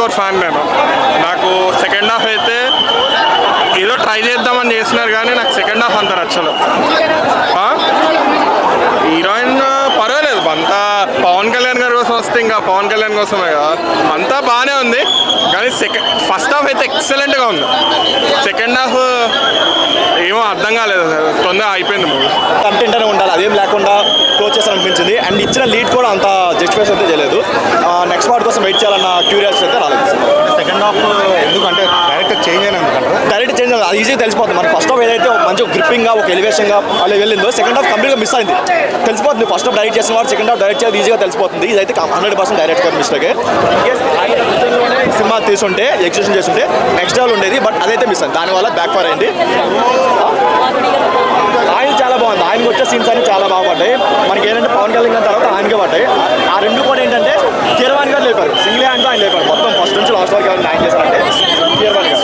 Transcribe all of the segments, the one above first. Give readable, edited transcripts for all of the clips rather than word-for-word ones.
Over fan నేను. నాకు second half అయితే ఏదో ట్రై చేద్దామని చేస్తున్నారు కానీ నాకు సెకండ్ హాఫ్ అంత నచ్చలేదు. హీరోయిన్ పర్వాలేదు, అంతా పవన్ కళ్యాణ్ గారి కోసం వస్తే ఇంకా పవన్ కళ్యాణ్ కోసమే కదా, అంతా బాగానే ఉంది. కానీ ఫస్ట్ హాఫ్ అయితే ఎక్సలెంట్గా ఉంది. సెకండ్ హాఫ్ ఏమో అర్థం కాలేదు, తొందరగా అయిపోయింది మూవీ. కంటెంట్ అనే ఉండాలి, అదేం లేకుండా క్లోజ్ చేస్తారనిపించింది. అండ్ ఇచ్చిన లీడ్ కూడా అంత జస్టిఫైస్ అయితే చేయలేదు. నెక్స్ట్ పార్ట్ కోసం వెయిట్ చేయాలన్న క్యూరియాసిటీ అయితే రాలేదు. సెకండ్ హాఫ్ ఎందుకంటే డైరెక్ట్ చేంజ్ అయినా డైరెక్ట్ చేంజ్ అది ఈజీగా తెలిసిపోతుంది. మనకి ఫస్ట్ హాఫ్ ఏదైతే మంచి గ్రిప్పింగ్గా ఒక ఎలివేషన్గా అలా వెళ్ళిందో సెకండ్ హాఫ్ కంప్లీట్గా మిస్ అయింది. తెలిసిపోతుంది ఫస్ట్ హాఫ్ డైరెక్ట్ చేసిన వాడు సెకండ్ హాఫ్ డైరెక్ట్ చేయాలి ఈజీగా తెలిసిపోతుంది. ఇదైతే 100% డైరెక్ట్ గారి మిస్టేకే. సినిమా తీసుంటే ఎగ్జిక్యూషన్ చేస్తుంటే నెక్స్ట్ లెవెల్ ఉండేది, బట్ అదైతే మిస్ అయింది. దానివల్ల బ్యాక్ ఫైర్ అయింది. ఆయన చాలా బాగుంది, ఆయనకు వచ్చే సీన్స్ అన్ని చాలా బాగుపడ్డాయి. మనకి ఏంటంటే పవన్ కళ్యాణ్ గారి తర్వాత ఆయనకే పడ్డాయి. ఆ రెండు కూడా ఏంటంటే కీరవాణి గారు లేపారు, సింగిల్ హ్యాండ్తో ఆయన లేపారు. మొత్తం ఫస్ట్ నుంచి లాస్ట్ వరకు ఆయన చేశారంటే కీరవాణి గారు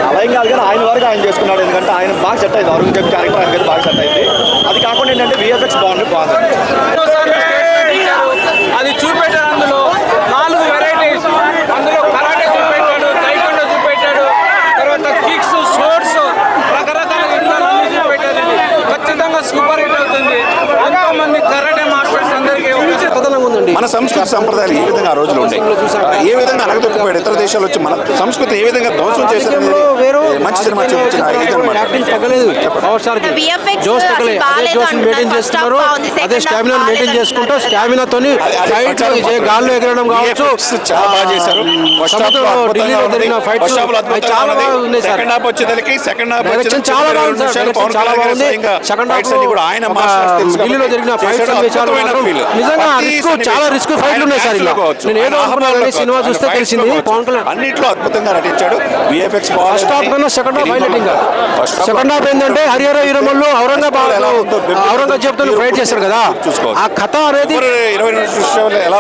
అలా ఏం కాదు కానీ ఆయన వరకు ఆయన చేసుకున్నాడు. ఎందుకంటే ఆయన బాగా సెట్ అయింది, ఔరంగజేబ్ క్యారెక్టర్ ఆయనకైతే బాగా సెట్ అయింది. అది కాకుండా ఏంటంటే విఎఫ్ఎక్స్ బాగుంది. అది చూపెట్టాడు. అందులో 4 వెరైటీస్, అందులో కరాటే చూపెట్టాడు, టైకొండో చూపెట్టాడు, తర్వాత కిక్స్, స్పోర్ట్స్, రకరకాల యుద్ధాలన్నీ చూపెట్టాడు. ఖచ్చితంగా సూపర్ హిట్ అవుతుంది. ఎంతో మంది కరాటే మాస్టర్స్ అందరికీ ఉందండి. మన సంస్కృతి సంప్రదాయాలు ఏ విధంగా ఆ రోజులు ఉండే, ఏ విధంగా అనగదొక్కిపోయాడు, ఇతర దేశాలు వచ్చి మన సంస్కృతి ఏ విధంగా ధ్వంసం చేశారు. మంచి సినిమా చూపించిన అదే స్టామినా మెయింటైన్ చేసుకుంటూ స్టామినాతో గాల్లో ఎగరడం కావచ్చు, చాలా బాగా చేశారు. ఢిల్లీలో జరిగిన ఫైట్స్ చాలా బాగుంది సార్. సెకండ్ హాఫ్ వచ్చేదానికి చాలా బాగుంది సార్, చాలా బాగుంది. సెకండ్ హాఫ్ ఢిల్లీలో జరిగిన ఫైట్స్ నిజంగా చాలా రిస్క్ ఫైట్లు ఉన్నాయి సార్. ఇలా నేను ఏదో అనుకున్నాను, సినిమా చూస్తే తెలిసింది. పవన్ కళ్యాణ్ అన్నింటిలో అద్భుతంగా నటించాడు. విఎఫ్ఎక్స్ ఫస్ట్ హాఫ్ కన్నా second half highlighting. Second half ఏంటంటే హరిహర వీరమల్లు ఔరంగజేబ్ తో ఫైట్ చేశారు కదా, ఆ కథ అనేది 20 నిమిషాలు ఎలా